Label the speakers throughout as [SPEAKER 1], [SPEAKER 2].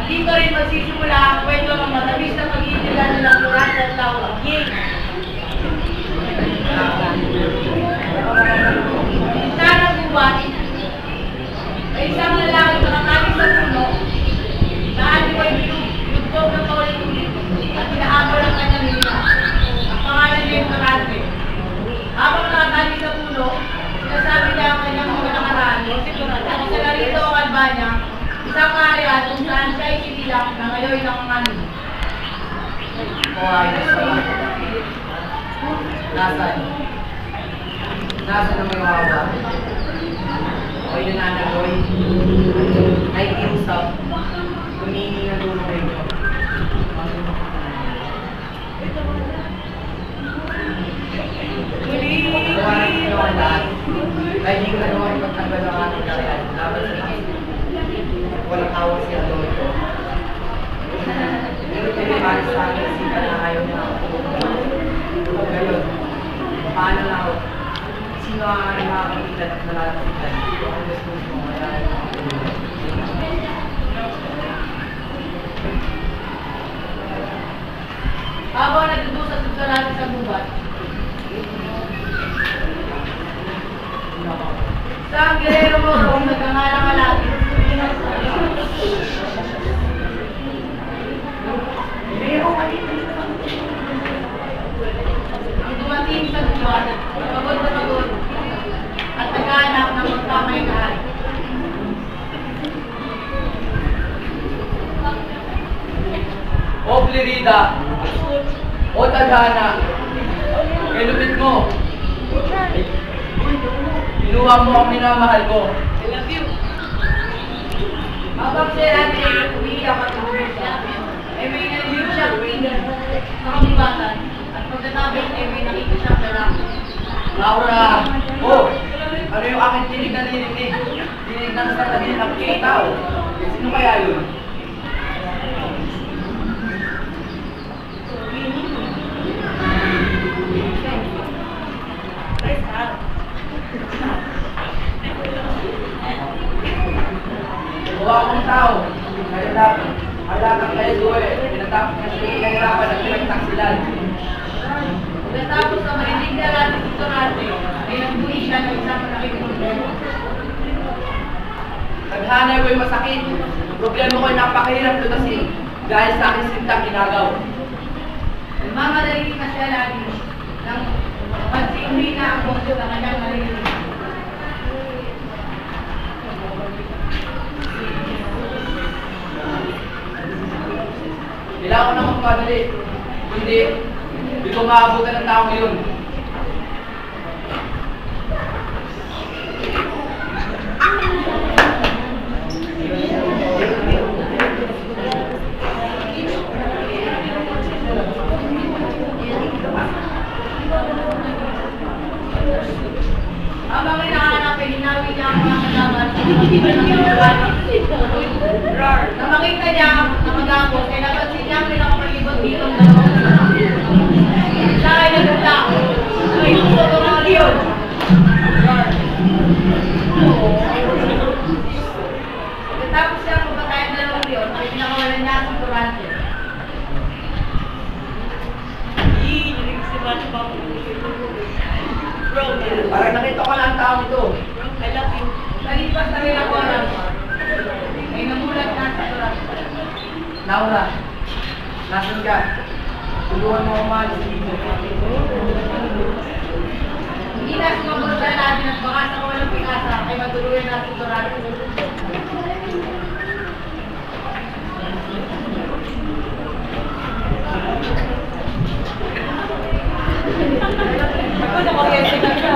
[SPEAKER 1] dito rin magsisimula ang kwento ng matamis na pag-iintilan nilang Durante at Laura. Yay! Sana buwan, ay isang lalaki na nakakit sa puno, na aliway yugtog ng paulit-ulit at pinahabol ang kanyang nila. Ang pangalan niya yung Durante. Habang nakatali sa puno, sinasabi niya ang kanyang mga nakaraan at isa na rito ang Albania, isang area kung saan siya ay sinilang na ngayon ang amin.
[SPEAKER 2] Nasaan? Nasaan ang may wawa? O yung nananoy? Nakikiusap? Humingi ng tulong ninyo? Tawanan ninyo ang lahat. Kahit hindi ko na naman ipagtanggol ang ating karyan. Laban sa lahat. Walang awas siya doon ito. Pero pinipali sa akin sika na ayaw niya ako. Ngayon, paano na ako? Sino ang aking makakapitan at nalalapitan? Ang gusto mo kaya
[SPEAKER 1] habang nagdudusat sa natin sa gubat, sa ang gerero mo kung nagkangalang-alati, ang dumating sa gubat, pagod na pagod, at naghahanap ng magkamay-kahan.
[SPEAKER 2] O Florida, o Tadhana, kilupit mo. Pinuha mo ang minamahal ko.
[SPEAKER 1] I love you. Habang siya natin umiiyak at umiiyak, ay may nalilig siyang tingin sa kabibatan at pagkatapos ay may nakita siyang lalaki.
[SPEAKER 2] Laura! Oh! Ano yung aking tinig na nirinig? Tinig ng sasabihin ng tao. Sino kaya yun? Buwa akong tao. Kaya dapat, halakang kayo doon eh. Pinatapos niya sa kahirapan at pinagtaksilan.
[SPEAKER 1] Pagkatapos na marinig na natin ito natin, ay nagbuhi siya ng isang malaking problema.
[SPEAKER 2] Tadhana ko'y masakit. Problema ko'y napakahirap lutasin dahil sa aking sintang ginagaw.
[SPEAKER 1] Nagmamadali na siya lagi nang pagsingri na ang boses ng kanyang marinig.
[SPEAKER 2] Kailangan ko na magpadali. Hindi ko maabutan ng taong yun.
[SPEAKER 1] Habang hinahanap ay hinawi niya ang mga kalaban na makita niya na magapos ay napansin niya ang pinakapalibot dito ng dalawang sa ay nagpunta ay gusto ng leon. Pagkatapos siya pumatay ang dalawang leon ay pinakawalan niya ang Durante.
[SPEAKER 2] Parang nakita ko lang ang taong ito.
[SPEAKER 1] I love you. Nalipas na rin ang oras ay namulat na sa Durante.
[SPEAKER 2] Laura, nasan ka? Tulungan mo ang mahal sa dito.
[SPEAKER 1] Hindi na sumagot siya natin at baka sa kawalang pikasa ay matuluyan natin Durante. Ako na kuryente ka siya.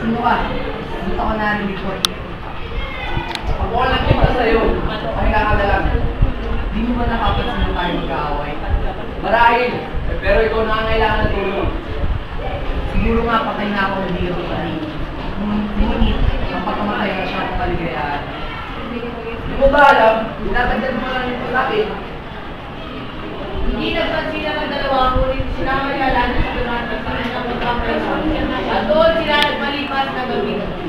[SPEAKER 2] Sino ka? Dito ko narinig ko. Pag wala lang kita sa'yo, ay nakadalang. Di mo ba nakapansin na tayo mag-aaway? Marahil, pero ikaw na ang kailangan ng tulong. Siguro nga patay na ako ng hirap pa rin. Ngunit, ang pagkamatay na siya ang kaligayahan. Di mo ba alam, dinatagdan mo lang yung pagkakit.
[SPEAKER 1] Hindi nagpansin ang dalawa, ngunit sinama niya lagi sa Durante sa kanyang magkampay. At doon kagabi.